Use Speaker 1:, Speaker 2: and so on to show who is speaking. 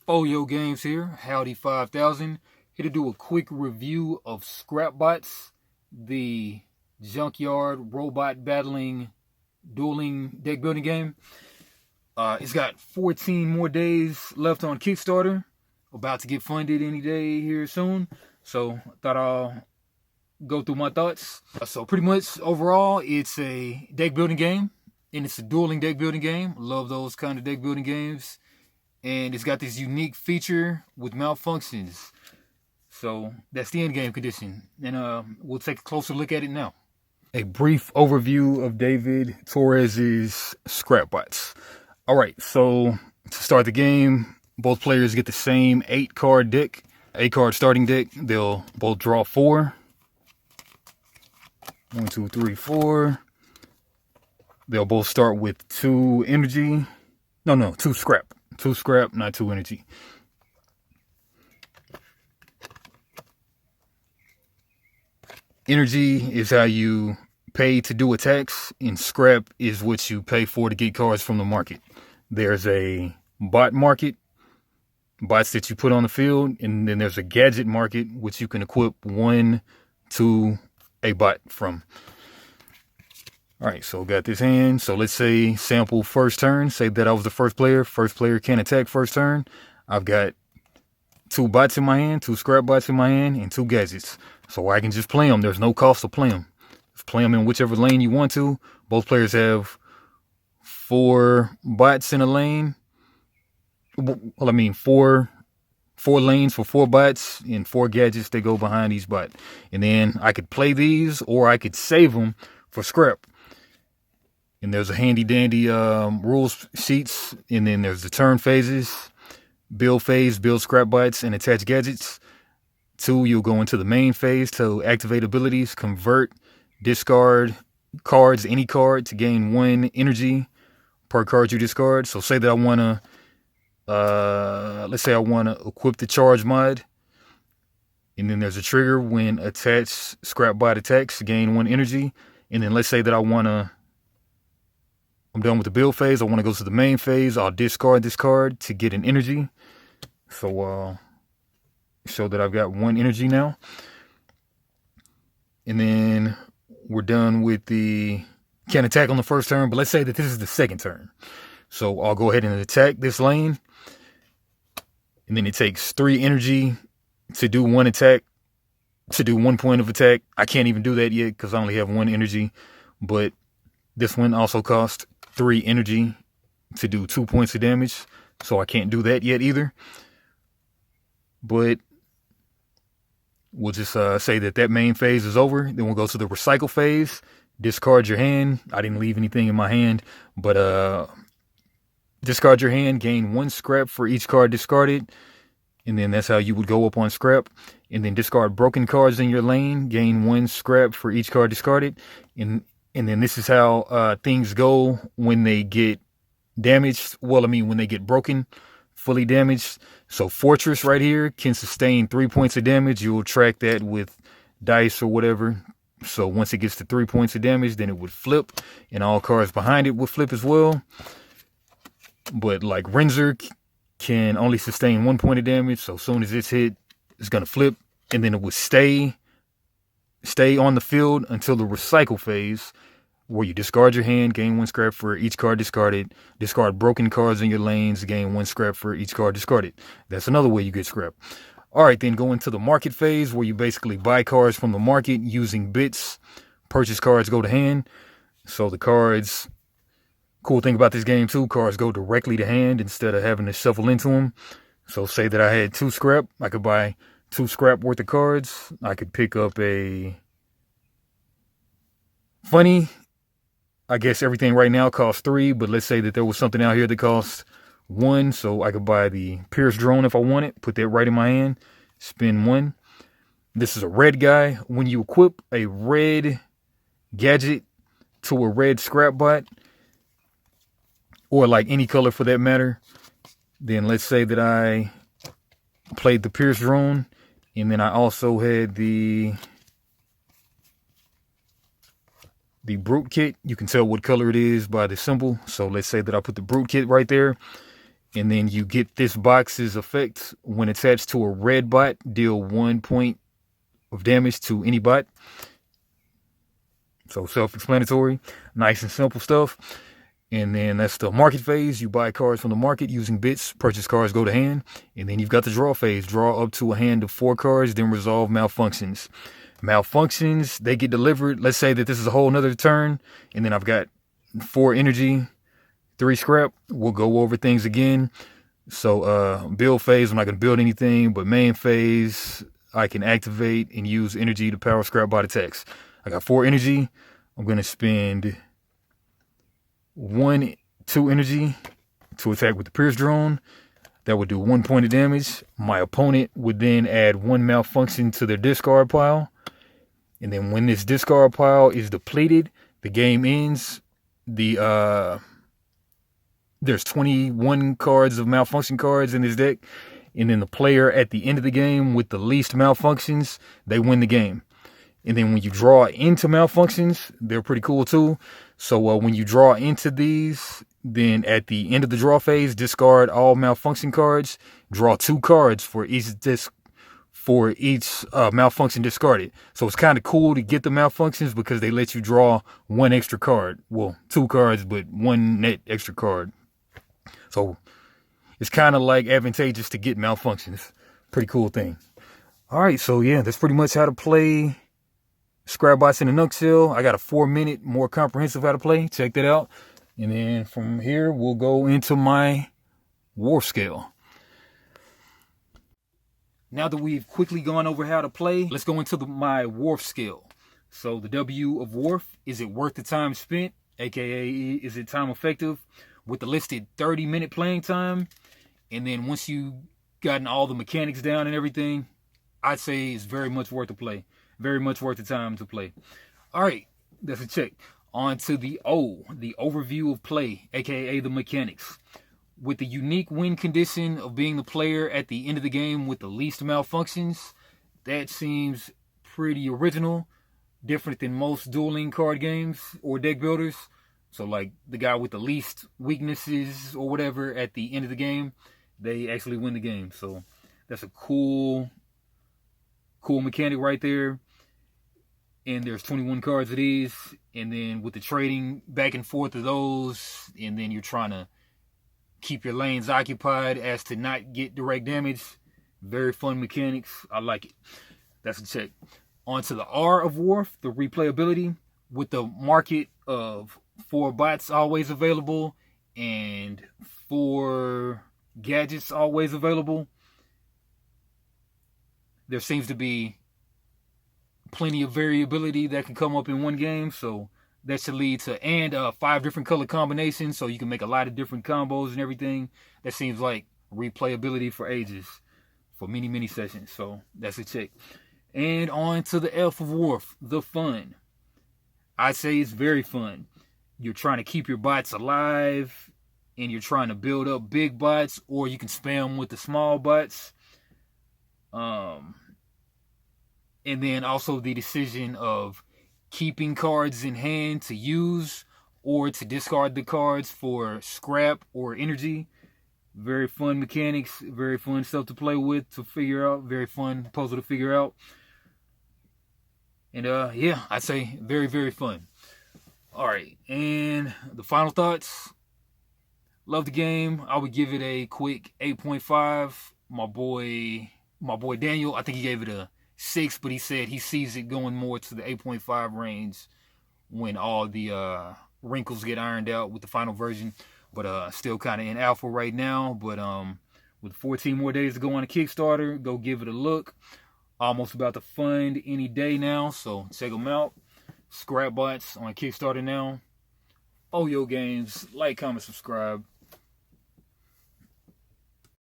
Speaker 1: Folio Games here, Howdy 5000, here to do a quick review of ScrapBots, the junkyard robot battling dueling deck building game. It's got 14 more days left on Kickstarter, about to get funded any day here soon, so I thought I'll go through my thoughts. So pretty much overall, it's a deck building game, and it's a dueling deck building game. Love those kind of deck building games. And it's got this unique feature with malfunctions. So that's the end game condition. And we'll take a closer look at it now. A brief overview of David Torres's ScrapBots. All right, so to start the game, both players get the same 8-card deck, 8-card starting deck. They'll both draw 4. 1, 2, 3, 4. They'll both start with 2 energy. No, 2 scrap. 2 scrap, not 2 energy. Energy is how you pay to do attacks, and scrap is what you pay for to get cards from the market. There's a bot market, bots that you put on the field, and then there's a gadget market, which you can equip 1 to a bot from. All right, so got this hand. So let's say sample first turn. Say that I was the first player. First player can attack first turn. I've got 2 bots in my hand, 2 scrap bots in my hand, and 2 gadgets. So I can just play them. There's no cost to play them. Just play them in whichever lane you want to. Both players have 4 bots in a lane. Well, I mean 4 lanes for 4 bots and 4 gadgets that go behind each bot. And then I could play these, or I could save them for scrap. And there's a handy dandy rules sheets. And then there's the turn phases, build phase, build scrap bots, and attach gadgets. 2, you'll go into the main phase to activate abilities, convert, discard cards, any card to gain 1 energy per card you discard. So say that I want to, let's say I want to equip the charge mod. And then there's a trigger when attached scrap bot attacks to gain 1 energy. And then let's say that I'm done with the build phase. I want to go to the main phase. I'll discard this card to get an energy. So show that I've got 1 energy now. And then we're done with the can't attack on the first turn, but let's say that this is the second turn. So I'll go ahead and attack this lane. And then it takes 3 energy to do 1 attack, to do 1 point of attack. I can't even do that yet because I only have 1 energy. But this one also costs 3 energy to do 2 points of damage. So I can't do that yet either. But we'll just say that main phase is over. Then we'll go to the recycle phase. Discard your hand. I didn't leave anything in my hand. But discard your hand. Gain 1 scrap for each card discarded. And then that's how you would go up on scrap. And then discard broken cards in your lane. Gain 1 scrap for each card discarded. And then this is how things go when they get damaged. Well, I mean, when they get broken, fully damaged. So Fortress right here can sustain 3 points of damage. You'll track that with dice or whatever. So once it gets to 3 points of damage, then it would flip. And all cards behind it would flip as well. But like Renzer can only sustain 1 point of damage. So as soon as it's hit, it's going to flip. And then it would stay on the field until the recycle phase, where you discard your hand, gain 1 scrap for each card discarded. Discard broken cards in your lanes, gain 1 scrap for each card discarded. That's another way you get scrap. All right, then go into the market phase, where you basically buy cards from the market using bits. Purchase cards go to hand. So the cards, cool thing about this game too, cards go directly to hand instead of having to shuffle into them. So say that I had 2 scrap, I could buy 2 scrap worth of cards. I could pick up a funny. I guess everything right now costs 3, but let's say that there was something out here that costs 1. So I could buy the Pierce drone if I want it, put that right in my hand, spend 1. This is a red guy. When you equip a red gadget to a red scrap bot, or like any color for that matter, then let's say that I played the Pierce drone, and then I also had the Brute kit. You can tell what color it is by the symbol. So let's say that I put the Brute kit right there. And then you get this box's effect when attached to a red bot. Deal 1 point of damage to any bot. So self-explanatory, nice and simple stuff. And then that's the market phase. You buy cards from the market using bits. Purchase cards go to hand. And then you've got the draw phase. Draw up to a hand of 4 cards, then resolve malfunctions. Malfunctions, they get delivered. Let's say that this is a whole nother turn. And then I've got 4 energy, 3 scrap. We'll go over things again. So build phase, I'm not going to build anything. But main phase, I can activate and use energy to power ScrapBot attacks. I got 4 energy. I'm going to spend 2 energy to attack with the Pierce drone. That would do 1 point of damage. My opponent would then add 1 malfunction to their discard pile. And then when this discard pile is depleted, the game ends. There's 21 cards of malfunction cards in this deck. And then the player at the end of the game with the least malfunctions, they win the game. And then when you draw into malfunctions, they're pretty cool too. So when you draw into these, then at the end of the draw phase, discard all malfunction cards. Draw 2 cards for each malfunction discarded. So it's kind of cool to get the malfunctions because they let you draw 1 extra card. Well, 2 cards, but 1 net extra card. So it's kind of like advantageous to get malfunctions. Pretty cool thing. All right, so yeah, that's pretty much how to play ScrapBots in a nutshell. I got a 4-minute more comprehensive how to play. Check that out. And then from here, we'll go into my Wharf scale. Now that we've quickly gone over how to play, let's go into my Wharf scale. So the W of Wharf, is it worth the time spent? AKA, is it time effective? With the listed 30-minute playing time. And then once you've gotten all the mechanics down and everything, I'd say it's very much worth the play. Very much worth the time to play. All right, that's a check. On to the O, the overview of play, aka the mechanics. With the unique win condition of being the player at the end of the game with the least malfunctions, that seems pretty original, different than most dueling card games or deck builders. So like the guy with the least weaknesses or whatever at the end of the game, they actually win the game. So that's a cool mechanic right there. And there's 21 cards of these. And then with the trading back and forth of those, and then you're trying to keep your lanes occupied as to not get direct damage. Very fun mechanics. I like it. That's a check. On to the R of Wharf, the replayability. With the market of 4 bots always available and 4 gadgets always available, there seems to be plenty of variability that can come up in one game. So that should lead to 5 different color combinations, so you can make a lot of different combos and everything. That seems like replayability for ages, for many sessions. So that's a check. And on to the F of Wharf, the fun. I'd say it's very fun. You're trying to keep your bots alive, and you're trying to build up big bots, or you can spam with the small bots. And then also the decision of keeping cards in hand to use or to discard the cards for scrap or energy. Very fun mechanics, very fun stuff to play with, to figure out, very fun puzzle to figure out. And yeah, I'd say very fun. All right, and the final thoughts. Love the game. I would give it a quick 8.5. My boy Daniel, I think he gave it a 6, but he said he sees it going more to the 8.5 range when all the wrinkles get ironed out with the final version. But still kind of in alpha right now. But with 14 more days to go on a Kickstarter, go give it a look. Almost about to fund any day now, so check them out. ScrapBots on Kickstarter now. Oyo Games. Like, comment, subscribe.